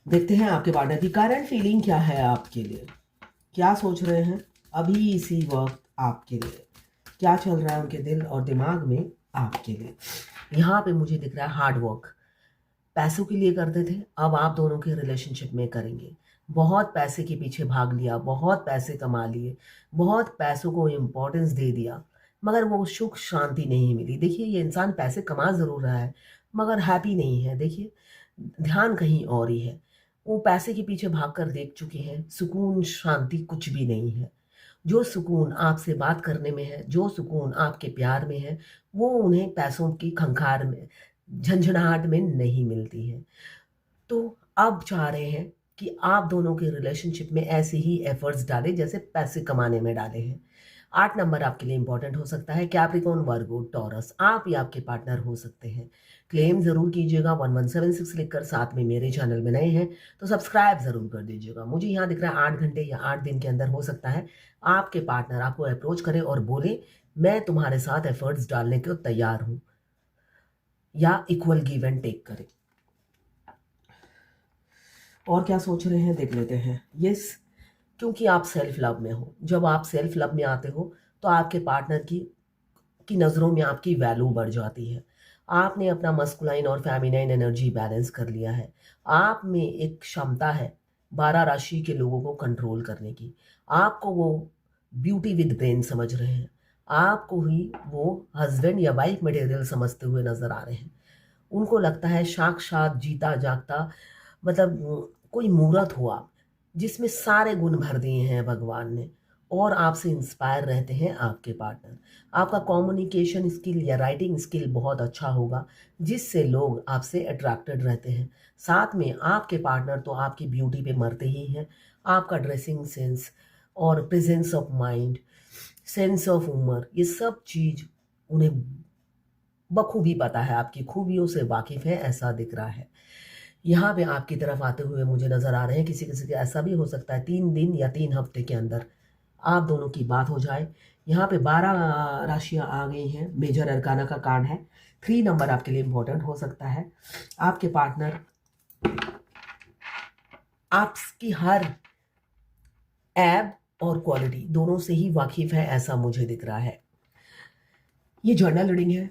देखते हैं आपके पार्टनर की करंट फीलिंग क्या है आपके लिए, क्या सोच रहे हैं अभी इसी वक्त आपके लिए, क्या चल रहा है उनके दिल और दिमाग में आपके लिए। यहाँ पे मुझे दिख रहा है हार्ड वर्क पैसों के लिए करते थे, अब आप दोनों के रिलेशनशिप में करेंगे। बहुत पैसे के पीछे भाग लिया, बहुत पैसे कमा लिए, बहुत पैसों को इम्पोर्टेंस दे दिया, मगर वो सुख शांति नहीं मिली। देखिए ये इंसान पैसे कमा ज़रूर रहा है मगर हैप्पी नहीं है। देखिए ध्यान कहीं और ही है। वो पैसे के पीछे भाग कर देख चुके हैं, सुकून शांति कुछ भी नहीं है। जो सुकून आपसे बात करने में है, जो सुकून आपके प्यार में है, वो उन्हें पैसों की खंखार में, झंझनाहट में नहीं मिलती है। तो अब चाह रहे हैं कि आप दोनों के रिलेशनशिप में ऐसे ही एफर्ट्स डालें जैसे पैसे कमाने में डाले हैं। 8 नंबर आपके लिए इंपॉर्टेंट हो सकता है। कैप्रिकॉर्न, वर्गो, टॉरस, आप या आपके पार्टनर हो सकते हैं। क्लेम ज़रूर कीजिएगा 1176 लिखकर, साथ में मेरे चैनल में नए हैं तो सब्सक्राइब ज़रूर कर दीजिएगा। मुझे यहाँ दिख रहा है 8 घंटे या 8 दिन के अंदर हो सकता है आपके पार्टनर आपको अप्रोच करे और बोले मैं तुम्हारे साथ एफर्ट्स डालने को तैयार हूँ, या इक्वल गिव एंड टेक करे। और क्या सोच रहे हैं देख लेते हैं। यस, क्योंकि आप सेल्फ लव में हो। जब आप सेल्फ लव में आते हो तो आपके पार्टनर की नज़रों में आपकी वैल्यू बढ़ जाती है। आपने अपना मस्कुलाइन और फेमिनाइन एनर्जी बैलेंस कर लिया है। आप में एक क्षमता है 12 राशि के लोगों को कंट्रोल करने की। आपको वो ब्यूटी विद ब्रेन समझ रहे हैं। आपको ही वो हस्बैंड या वाइफ मटेरियल समझते हुए नजर आ रहे हैं। उनको लगता है साक्षात जीता जागता, मतलब कोई मूर्त हुआ जिसमें सारे गुण भर दिए हैं भगवान ने। और आपसे इंस्पायर रहते हैं आपके पार्टनर। आपका कम्युनिकेशन स्किल या राइटिंग स्किल बहुत अच्छा होगा जिससे लोग आपसे अट्रैक्टेड रहते हैं। साथ में आपके पार्टनर तो आपकी ब्यूटी पे मरते ही हैं। आपका ड्रेसिंग सेंस और presence of mind, sense of humour, ये सब चीज़ उन्हें बखूबी पता है, आपकी खूबियों से वाकिफ है, ऐसा दिख रहा है। यहाँ पे आपकी तरफ आते हुए मुझे नज़र आ रहे हैं। किसी किसी के ऐसा भी हो सकता है 3 दिन या 3 हफ्ते के अंदर आप दोनों की बात हो जाए। यहाँ पे 12 राशियाँ आ गई हैं। मेजर अरकाना का कार्ड है। 3 नंबर आपके लिए इम्पोर्टेंट हो सकता है। आपके पार्टनर आपकी हर ऐब और क्वालिटी दोनों से ही वाकिफ है, ऐसा मुझे दिख रहा है। ये जर्नल रीडिंग है।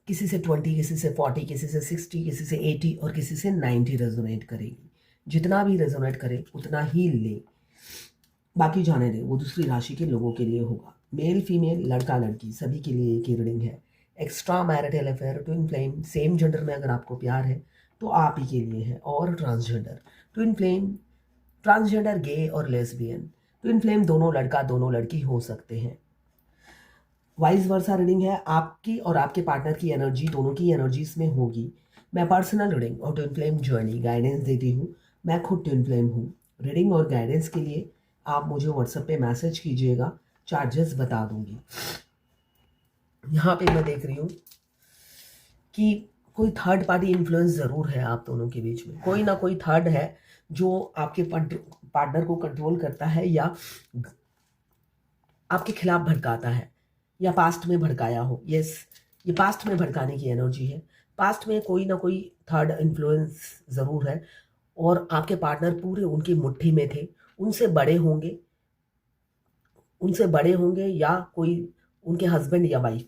किसी से 20, किसी से 40, किसी से 60, किसी से 80 और किसी से 90 रेजोनेट करेगी। जितना भी रेजोनेट करे उतना ही ले, बाकी जाने दे, वो दूसरी राशि के लोगों के लिए होगा। मेल फीमेल, लड़का लड़की, सभी के लिए एक ही रीडिंग है। Extra marital affair, twin flame, same gender में अगर आपको प्यार है तो आप ही के लिए है। और ट्रांसजेंडर, ट्विन फ्लेम, ट्रांसजेंडर, गे और लेस्बियन, ट्विन फ्लेम, दोनों लड़का दोनों लड़की हो सकते हैं। वाइस वर्सा रीडिंग है। आपकी और आपके पार्टनर की एनर्जी, दोनों की एनर्जीज में होगी। मैं पर्सनल रीडिंग और ट्विन फ्लेम जर्नी गाइडेंस देती हूँ। मैं खुद ट्विन फ्लेम हूँ। रीडिंग और गाइडेंस के लिए आप मुझे व्हाट्सएप पे मैसेज कीजिएगा, चार्जेस बता दूंगी। यहाँ पे मैं देख रही हूँ कि कोई थर्ड पार्टी इन्फ्लुएंस ज़रूर है आप दोनों के बीच में। कोई ना कोई थर्ड है जो आपके पार्टनर को कंट्रोल करता है या आपके खिलाफ भड़काता है या पास्ट में भड़काया हो। यस, ये पास्ट में भड़काने की एनर्जी है। पास्ट में कोई ना कोई थर्ड इन्फ्लुएंस ज़रूर है और आपके पार्टनर पूरे उनकी मुट्ठी में थे। उनसे बड़े होंगे, उनसे बड़े होंगे या कोई उनके हस्बैंड या वाइफ,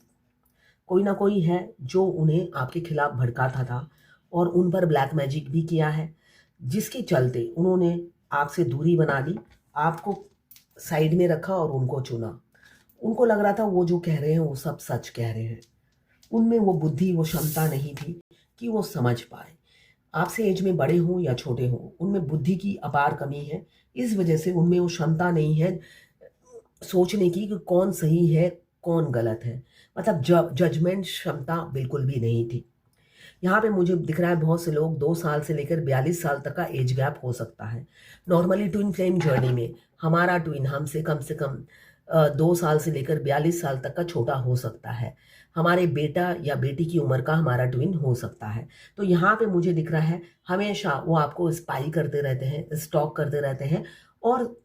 कोई ना कोई है जो उन्हें आपके खिलाफ भड़काता था और उन पर ब्लैक मैजिक भी किया है, जिसके चलते उन्होंने आपसे दूरी बना ली, आपको साइड में रखा और उनको चुना। उनको लग रहा था वो जो कह रहे हैं वो सब सच कह रहे हैं। उनमें वो बुद्धि, वो क्षमता नहीं थी कि वो समझ पाए। आपसे एज में बड़े हों या छोटे हों, उनमें बुद्धि की अपार कमी है। इस वजह से उनमें वो क्षमता नहीं है सोचने की कि कौन सही है कौन गलत है। मतलब जजमेंट क्षमता बिल्कुल भी नहीं थी। यहाँ पे मुझे दिख रहा है बहुत से लोग 2 साल से लेकर 42 साल तक का एज गैप हो सकता है। नॉर्मली ट्विन फ्लेम जर्नी में हमारा ट्विन हमसे कम से कम 2 साल से लेकर 42 साल तक का छोटा हो सकता है। हमारे बेटा या बेटी की उम्र का हमारा ट्विन हो सकता है। तो यहाँ पे मुझे दिख रहा है हमेशा वो आपको स्पाई करते रहते हैं, स्टॉक करते रहते हैं और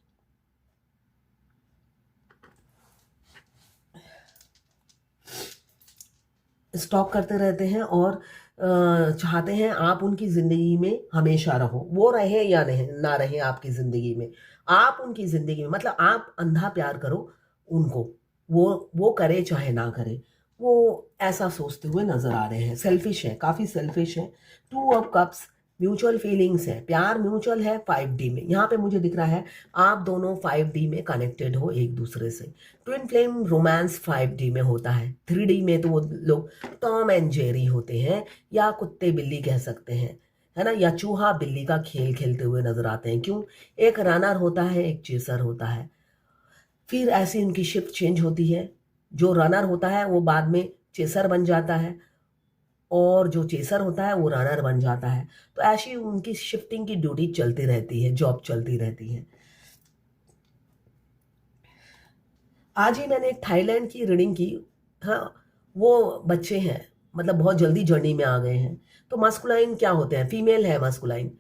स्टॉक करते रहते हैं और चाहते हैं आप उनकी ज़िंदगी में हमेशा रहो, वो रहे या नहीं ना रहे आपकी ज़िंदगी में, आप उनकी ज़िंदगी में मतलब आप अंधा प्यार करो उनको, वो करे चाहे ना करे, वो ऐसा सोचते हुए नज़र आ रहे हैं, सेल्फिश है, काफ़ी सेल्फिश है। 2 ऑफ कप्स म्यूचुअल फीलिंग्स है, प्यार म्यूचुअल है 5D में, यहाँ पे मुझे दिख रहा है आप दोनों 5D में कनेक्टेड हो एक दूसरे से। ट्विन फ्लेम रोमांस 5D में होता है, 3D में तो वो लोग टॉम एंड जेरी होते हैं या कुत्ते बिल्ली कह सकते हैं, है ना, या चूहा बिल्ली का खेल खेलते हुए नजर आते हैं। क्यों? एक रनर होता है, एक चेसर होता है, फिर ऐसी उनकी शिफ्ट चेंज होती है। जो रनर होता है वो बाद में चेसर बन जाता है और जो चेसर होता है वो रनर बन जाता है। तो ऐसी उनकी शिफ्टिंग की ड्यूटी चलती रहती है, जॉब चलती रहती है। आज ही मैंने एक थाईलैंड की रीडिंग की। हाँ, वो बच्चे हैं, मतलब बहुत जल्दी जर्नी में आ गए हैं। तो मस्कुलाइन क्या होते हैं? फीमेल है मस्कुलाइन,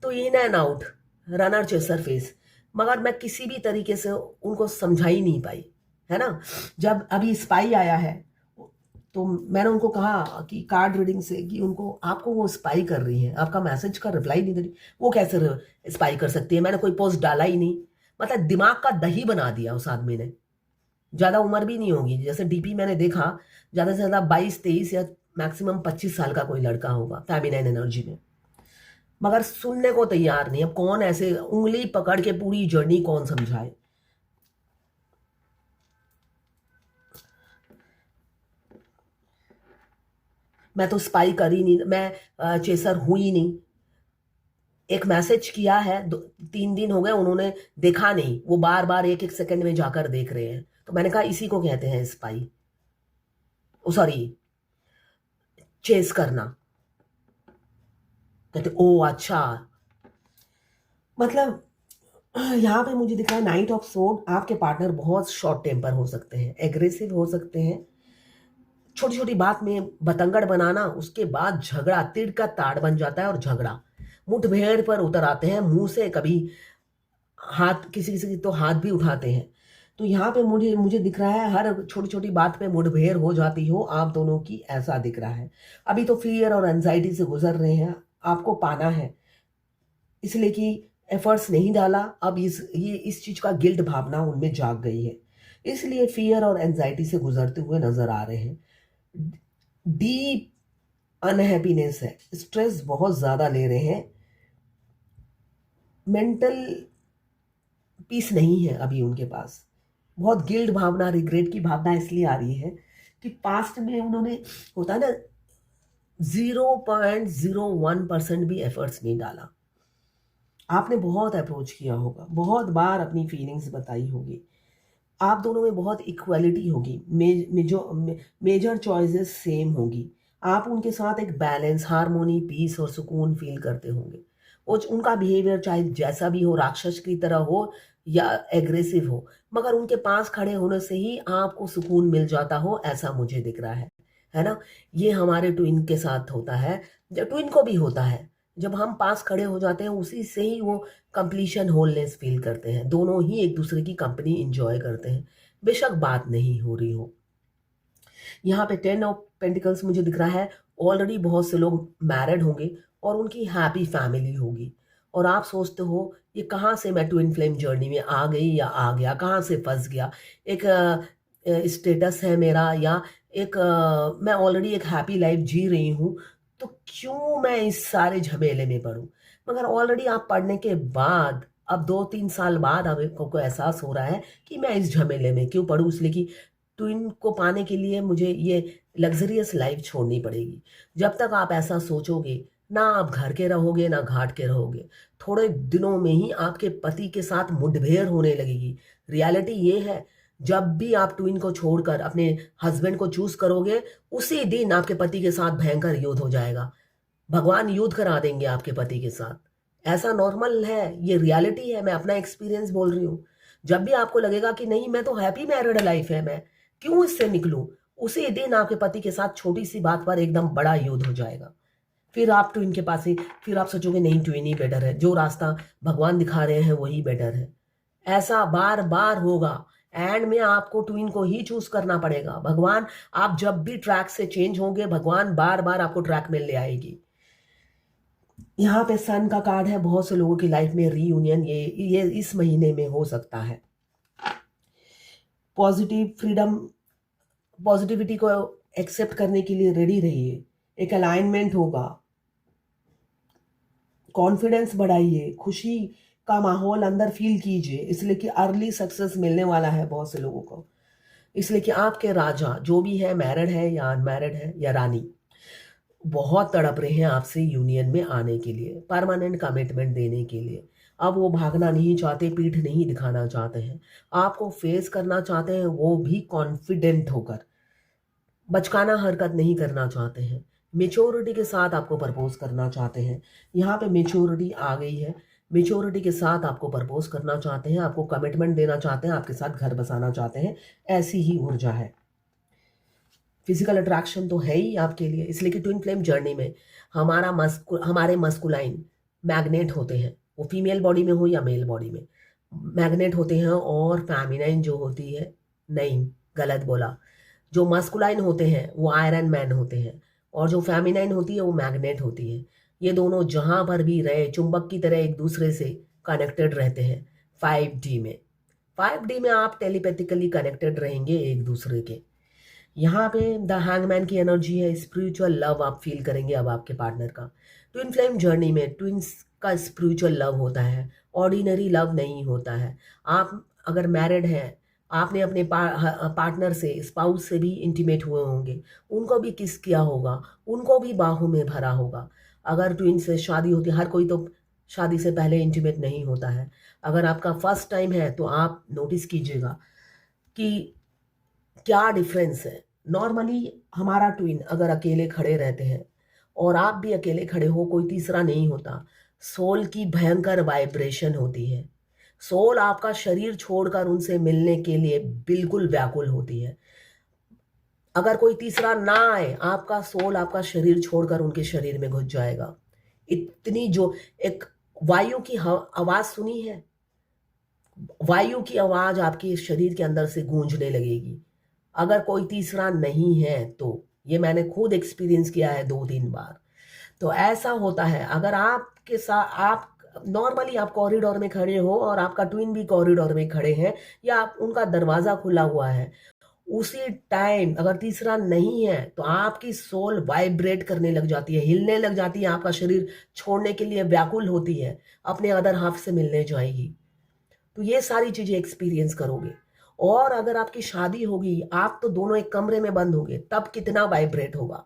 तो in and out, runner chaser face. मगर मैं किसी भी तरीके से उनको समझा ही नहीं पाई, है ना। जब अभी स्पाई आया है तो मैंने उनको कहा कि कार्ड रीडिंग से कि उनको आपको वो स्पाई कर रही है, आपका मैसेज का रिप्लाई नहीं दे रही। वो कैसे स्पाई कर सकती है? मैंने कोई पोस्ट डाला ही नहीं, मतलब दिमाग का दही बना दिया उस आदमी ने। ज़्यादा उम्र भी नहीं होगी, जैसे डीपी मैंने देखा ज़्यादा से ज़्यादा 22-23 या मैक्सिमम 25 साल का कोई लड़का होगा फेमिनाइन एनर्जी में, मगर सुनने को तैयार नहीं। अब कौन ऐसे उंगली पकड़ के पूरी जर्नी कौन समझाए? मैं तो स्पाई कर ही नहीं, मैं चेसर हूं ही नहीं। एक मैसेज किया है, 3 दिन हो गए उन्होंने देखा नहीं, वो बार बार एक एक सेकंड में जाकर देख रहे हैं। तो मैंने कहा इसी को कहते हैं स्पाई, सॉरी, चेस करना। कहते ओ अच्छा, मतलब यहाँ पे मुझे दिख रहा है नाइट ऑफ सोर्ड। आपके पार्टनर बहुत शॉर्ट टेम्पर हो सकते हैं, एग्रेसिव हो सकते हैं, छोटी छोटी बात में बतंगड़ बनाना, उसके बाद झगड़ा तीर का ताड़ बन जाता है और झगड़ा मुठभेड़ पर उतर आते हैं मुंह से। कभी हाथ, किसी किसी तो हाथ भी उठाते हैं। तो यहाँ पे मुझे मुझे दिख रहा है हर छोटी छोटी बात पे मुठभेड़ हो जाती हो आप दोनों की, ऐसा दिख रहा है। अभी तो फियर और एंजाइटी से गुजर रहे हैं, आपको पाना है, इसलिए कि एफर्ट्स नहीं डाला। अब इस चीज का गिल्ट भावना उनमें जाग गई है, इसलिए फियर और एंजाइटी से गुजरते हुए नजर आ रहे हैं। डीप अनहैप्पीनेस है, स्ट्रेस बहुत ज्यादा ले रहे हैं, मेंटल पीस नहीं है अभी उनके पास। बहुत गिल्ट भावना, रिग्रेट की भावना इसलिए आ रही है कि पास्ट में उन्होंने, होता है ना, 0.01% भी एफर्ट्स नहीं डाला। आपने बहुत अप्रोच किया होगा, बहुत बार अपनी फीलिंग्स बताई होगी, आप दोनों में बहुत इक्वालिटी होगी, मेजर चॉइसेस सेम होगी, आप उनके साथ एक बैलेंस, हार्मोनी, पीस और सुकून फील करते होंगे। उनका बिहेवियर चाहे जैसा भी हो, राक्षस की तरह हो या एग्रेसिव हो, मगर उनके पास खड़े होने से ही आपको सुकून मिल जाता हो, ऐसा मुझे दिख रहा है ना। ये हमारे ट्विन के साथ होता है, जब ट्विन को भी होता है, जब हम पास खड़े हो जाते हैं उसी से ही वो कंप्लीशन, होलनेस फील करते हैं। दोनों ही एक दूसरे की कंपनी इंजॉय करते हैं, बेशक बात नहीं हो रही हो। यहाँ पे 10 ऑफ पेंटिकल्स मुझे दिख रहा है, ऑलरेडी बहुत से लोग मैरिड होंगे और उनकी हैप्पी फैमिली होगी, और आप सोचते हो ये कहाँ से मैं ट्विन फ्लेम जर्नी में आ गई या आ गया, कहाँ से फंस गया। एक स्टेटस है मेरा, या एक मैं ऑलरेडी एक हैप्पी लाइफ जी रही हूँ, तो क्यों मैं इस सारे झमेले में पढूं। मगर ऑलरेडी आप पढ़ने के बाद अब 2-3 साल बाद अब को एहसास हो रहा है कि मैं इस झमेले में क्यों पढूं, इसलिए कि ट्विन को पाने के लिए मुझे ये लग्जरियस लाइफ छोड़नी पड़ेगी। जब तक आप ऐसा सोचोगे, ना आप घर के रहोगे ना घाट के रहोगे, थोड़े दिनों में ही आपके पति के साथ मुठभेड़ होने लगेगी। रियलिटी ये है, जब भी आप ट्विन को छोड़कर अपने हस्बैंड को चूज करोगे, उसी दिन आपके पति के साथ भयंकर युद्ध हो जाएगा। भगवान युद्ध करा देंगे आपके पति के साथ। ऐसा नॉर्मल है, ये रियलिटी है, मैं अपना एक्सपीरियंस बोल रही हूँ। जब भी आपको लगेगा कि नहीं मैं तो हैप्पी मैरिड लाइफ है, मैं क्यों इससे निकलूं, उसी दिन आपके पति के साथ छोटी सी बात पर एकदम बड़ा युद्ध हो जाएगा। फिर आप ट्विन के पास ही, फिर आप सोचोगे नहीं ट्विन ही बेटर है, जो रास्ता भगवान दिखा रहे हैं वही बेटर है। ऐसा बार बार होगा, एंड में आपको ट्विन को ही चूज करना पड़ेगा। भगवान, आप जब भी ट्रैक से चेंज होंगे, भगवान बार बार आपको ट्रैक में ले आएगी। यहाँ पे सन का कार्ड है। बहुत से लोगों की लाइफ में रीयूनियन ये इस महीने में हो सकता है। पॉजिटिव फ्रीडम, पॉजिटिविटी को एक्सेप्ट करने के लिए रेडी रहिए। एक अलाइनमेंट होगा, कॉन्फिडेंस बढ़ाइए, खुशी का माहौल अंदर फील कीजिए, इसलिए कि अर्ली सक्सेस मिलने वाला है बहुत से लोगों को। इसलिए कि आपके राजा जो भी है, मैरिड है या अनमैरिड है या रानी, बहुत तड़प रहे हैं आपसे यूनियन में आने के लिए, परमानेंट कमिटमेंट देने के लिए। अब वो भागना नहीं चाहते, पीठ नहीं दिखाना चाहते हैं, आपको फेस करना चाहते हैं, वो भी कॉन्फिडेंट होकर। बचकाना हरकत नहीं करना चाहते हैं, मेच्योरिटी के साथ आपको प्रपोज करना चाहते हैं। यहाँ पे मेच्योरिटी आ गई है। मेच्योरिटी के साथ आपको प्रपोज करना चाहते हैं, आपको कमिटमेंट देना चाहते हैं, आपके साथ घर बसाना चाहते हैं। ऐसी ही ऊर्जा है। फिजिकल अट्रैक्शन तो है ही आपके लिए, इसलिए कि ट्विन फ्लेम जर्नी में हमारे मस्कुलाइन मैग्नेट होते हैं, वो फीमेल बॉडी में हो या मेल बॉडी में मैग्नेट होते हैं, और फेमिनाइन जो होती है, नहीं गलत बोला, जो मस्कुलाइन होते हैं वो आयरन मैन होते हैं, और जो फेमिनाइन होती है वो मैग्नेट होती है। ये दोनों जहां पर भी रहे चुंबक की तरह एक दूसरे से कनेक्टेड रहते हैं। 5D में 5D में आप टेलीपैथिकली कनेक्टेड रहेंगे एक दूसरे के। यहाँ पे द हैंगमैन की एनर्जी है। स्पिरिचुअल लव आप फील करेंगे अब आपके पार्टनर का। ट्विन फ्लेम जर्नी में ट्विंस का स्पिरिचुअल लव होता है, ऑर्डिनरी लव नहीं होता है। आप अगर मैरिड हैं, आपने अपने पार्टनर से, स्पाउस से भी इंटीमेट हुए होंगे, उनको भी किस किया होगा, उनको भी बाहों में भरा होगा। अगर ट्विन से शादी होती है, हर कोई तो शादी से पहले इंटीमेट नहीं होता है। अगर आपका फर्स्ट टाइम है तो आप नोटिस कीजिएगा कि क्या डिफरेंस है। नॉर्मली हमारा ट्विन अगर अकेले खड़े रहते हैं और आप भी अकेले खड़े हो, कोई तीसरा नहीं होता, सोल की भयंकर वाइब्रेशन होती है। सोल आपका शरीर छोड़कर उनसे मिलने के लिए बिल्कुल व्याकुल होती है। अगर कोई तीसरा ना आए, आपका सोल आपका शरीर छोड़कर उनके शरीर में घुस जाएगा। इतनी जो एक वायु की आवाज सुनी है, वायु की आवाज आपके शरीर के अंदर से गूंजने लगेगी। अगर कोई तीसरा नहीं है तो, ये मैंने खुद एक्सपीरियंस किया है 2-3 बार। तो ऐसा होता है। अगर आपके साथ आप नॉर्मली आप कॉरिडोर में खड़े हो और आपका ट्विन भी कॉरिडोर में खड़े हैं, या आप उनका दरवाजा खुला हुआ है, उसी टाइम अगर तीसरा नहीं है तो आपकी सोल वाइब्रेट करने लग जाती है, हिलने लग जाती है, आपका शरीर छोड़ने के लिए व्याकुल होती है, अपने अदर हाफ से मिलने जाएगी। तो ये सारी चीजें एक्सपीरियंस करोगे। और अगर आपकी शादी होगी, आप तो दोनों एक कमरे में बंद होगे, तब कितना वाइब्रेट होगा,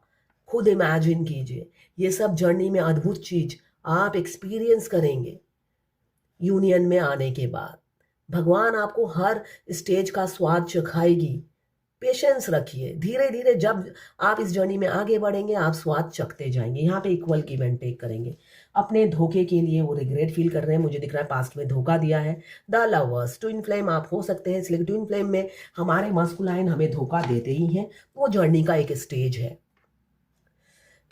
खुद इमेजिन कीजिए। ये सब जर्नी में अद्भुत चीज आप एक्सपीरियंस करेंगे यूनियन में आने के बाद। भगवान आपको हर स्टेज का स्वाद चखाएगी। पेशेंस रखिए, धीरे धीरे जब आप इस जर्नी में आगे बढ़ेंगे, आप स्वाद चखते जाएंगे। यहाँ पे इक्वल गिव एंड टेक करेंगे। अपने धोखे के लिए वो रिग्रेट फील कर रहे हैं, मुझे दिख रहा है पास्ट में धोखा दिया है। द लवर्स, ट्विन फ्लेम आप हो सकते हैं, इसलिए ट्विन फ्लेम में हमारे मस्कुलाइन हमें धोखा देते ही हैं, वो जर्नी का एक स्टेज है।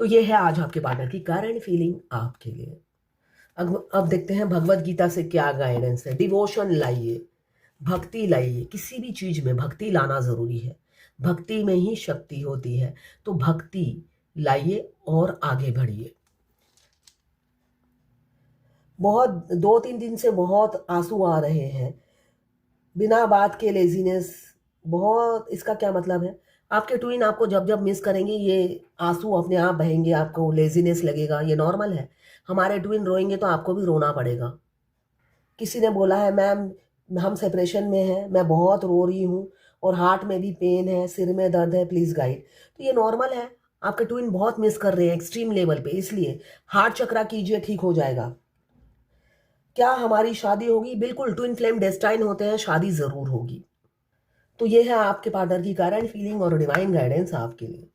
तो ये है आज आपके पार्टनर की करंट फीलिंग आपके लिए। अब देखते हैं भगवत गीता से क्या गाइडेंस है। डिवोशन लाइए, भक्ति लाइए। किसी भी चीज में भक्ति लाना जरूरी है, भक्ति में ही शक्ति होती है। तो भक्ति लाइए और आगे बढ़िए। बहुत 2-3 दिन से बहुत आंसू आ रहे हैं, बिना बात के लेजीनेस बहुत। इसका क्या मतलब है, आपके ट्विन आपको जब जब मिस करेंगे, ये आंसू अपने आप बहेंगे, आपको लेजीनेस लगेगा, ये नॉर्मल है। हमारे ट्विन रोएंगे तो आपको भी रोना पड़ेगा। किसी ने बोला है, मैम हम सेपरेशन में हैं, मैं बहुत रो रही हूँ और हार्ट में भी पेन है, सिर में दर्द है, प्लीज गाइड। तो ये नॉर्मल है, आपके ट्विन बहुत मिस कर रहे हैं एक्सट्रीम लेवल पे, इसलिए हार्ट चक्रा कीजिए, ठीक हो जाएगा। क्या हमारी शादी होगी? बिल्कुल, ट्विन फ्लेम डेस्टाइन होते हैं, शादी जरूर होगी। तो ये है आपके पार्टनर की करंट फीलिंग और डिवाइन गाइडेंस आपके लिए।